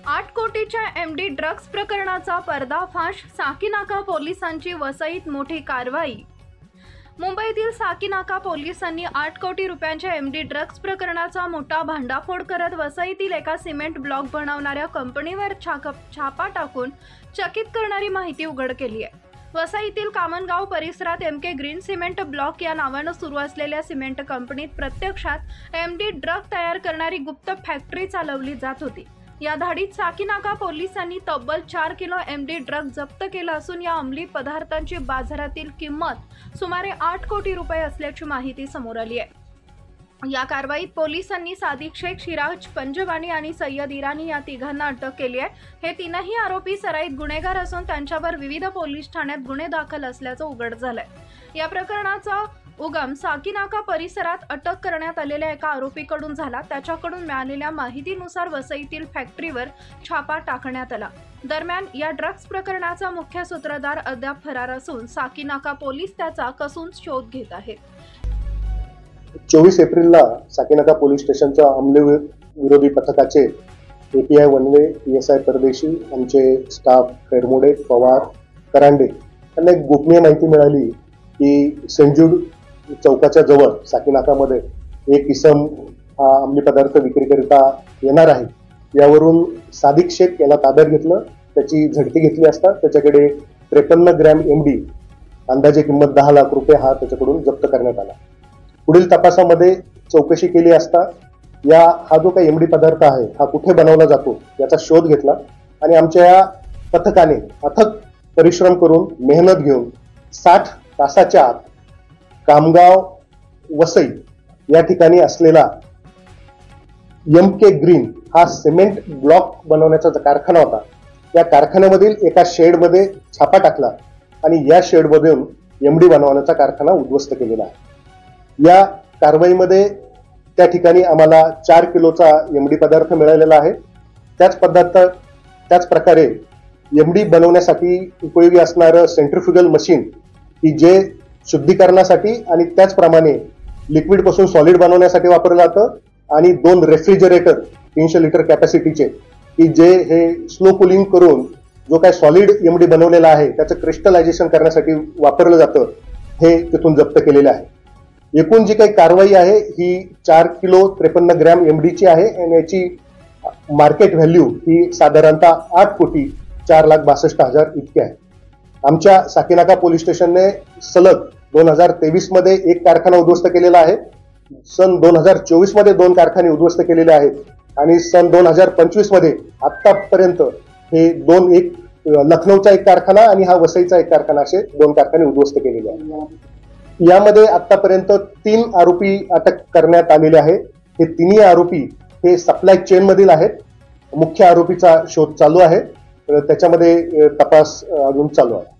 8 कोटीच्या MD drugs प्रकरणाचा पर्दाफाश, साकीनाका पोलिसांची वसईत मोठी कारवाई। मुंबईतील साकीनाका पोलिसांनी 8 कोटी रुपयांच्या एमडी ड्रग्ज प्रकरणाचा मोठा भांडाफोड करत वसईतील एका सिमेंट ब्लॉक बनवणाऱ्या कंपनीवर छापा टाकून चकित करणारी माहिती उघड केली आहे। वसईतील कामनगाव परिसरात एमके ग्रीन सिमेंट ब्लॉक या नावाने सुरू असलेल्या सिमेंट कंपनीत प्रत्यक्षात एमडी ड्रग तयार करणारी गुप्त फॅक्टरी चालवली जात होती। या धाडीत साकीनाका पोलिसांनी तब्बल 4 किलो एमडी ड्रग जप्त केला असून या अंमली पदार्थांची बाजारातील किंमत सुमारे 8 कोटी रुपये असल्याची माहिती समोर आली आहे। या कारवाईत पोलिसांनी सादिक शेख, शिराज पंजवानी आणि सय्यद इराणी या तिघांना अटक केली आहे। हे तीनही आरोपी सराईत गुन्हेगार असून त्यांच्यावर विविध पोलीस ठाण्यात गुन्हे दाखल असल्याचं उघड झालंय। या प्रकरणाचा उगम साकीनाका परिसरात अटक करण्यात आलेल्या एका आरोपीकडून झाला। त्याच्याकडून मिळालेल्या माहितीनुसार वसईतील फॅक्टरीवर छापा टाकण्यात आला। दरम्यान या ड्रग्ज प्रकरणाचा मुख्य सूत्रधार अद्याप फरार असून साकीनाका पोलीस त्याचा कसून शोध घेत आहेत। 24 एप्रिलला साकीनाका पोलीस स्टेशनच्या अंमली विरोधी पथकाचे एपीआय वनवे, पीएसआय परदेशी, आमचे स्टाफ खैरमोडे, पवार, करांडे यांना एक गोपनीय माहिती मिळाली की सेंजूड चौकाच्या जवळ साकीनाकामध्ये एक इसम हा अंमली पदार्थ विक्रीकरिता येणार आहे। यावरून सादिक शेख याला ताब्यात घेतलं, त्याची झडती घेतली असता त्याच्याकडे 53 ग्रॅम एमडी अंदाजे किंमत 10 लाख रुपये हा त्याच्याकडून जप्त करण्यात आला। पुढील तपासामध्ये चौकशी केली असता हा जो काही एमडी पदार्थ आहे हा कुठे बनवला जातो याचा शोध घेतला आणि आमच्या या पथकाने अथक परिश्रम करून मेहनत घेऊन 60 तासाच्या आत कामगाव वसई या ठिकाणी असलेला एमके ग्रीन हा सिमेंट ब्लॉक बनवण्याचा कारखाना होता, या कारखान्यामधील एका शेडमध्ये छापा टाकला आणि या शेडमधून एमडी बनवण्याचा कारखाना उद्ध्वस्त केलेला आहे। या कारवाईमध्ये त्या ठिकाणी आम्हाला 4 किलोचा एमडी पदार्थ मिळालेला आहे। त्याच प्रकारे एमडी बनवण्यासाठी उपयोगी असणारं सेंट्रिफ्युगल मशीन की जे शुद्धीकरणासाठी आणि त्याचप्रमाणे लिक्विड पासून सॉलिड बनवण्यासाठी वापरलं जातं आणि 2 रेफ्रिजरेटर 300 लिटर कॅपॅसिटीचे की जे हे स्लो कुलिंग करून जो काय सॉलिड एमडी बनवलेला आहे त्याचं क्रिस्टलायझेशन करण्यासाठी वापरलं जातं, हे तिथून जप्त केलेलं आहे। एकूण जी काही कारवाई आहे ही 4 किलो 53 ग्रॅम एमडीची आहे आणि याची मार्केट व्हॅल्यू ही साधारणतः 8 कोटी 4,62,000 इतकी आहे। आमच्या साकीनाका पोलीस स्टेशनने सलग 2023 मध्ये एक कारखाना उद्ध्वस्त केलेला आहे, सन 2024 मध्ये 2 कारखाने उद्ध्वस्त केलेले आहेत आणि सन 2025 मध्ये आतापर्यंत हे एक लखनौचा एक कारखाना आणि हा वसईचा एक कारखाना असे 2 कारखाने उद्ध्वस्त केलेले आहेत। यामध्ये आतापर्यंत 3 आरोपी अटक करण्यात आलेले आहेत। हे तिन्ही आरोपी हे सप्लाय चेन मधील आहेत। मुख्य आरोपीचा शोध चालू आहे, त्याच्यामध्ये तपास अजून चालू आहे।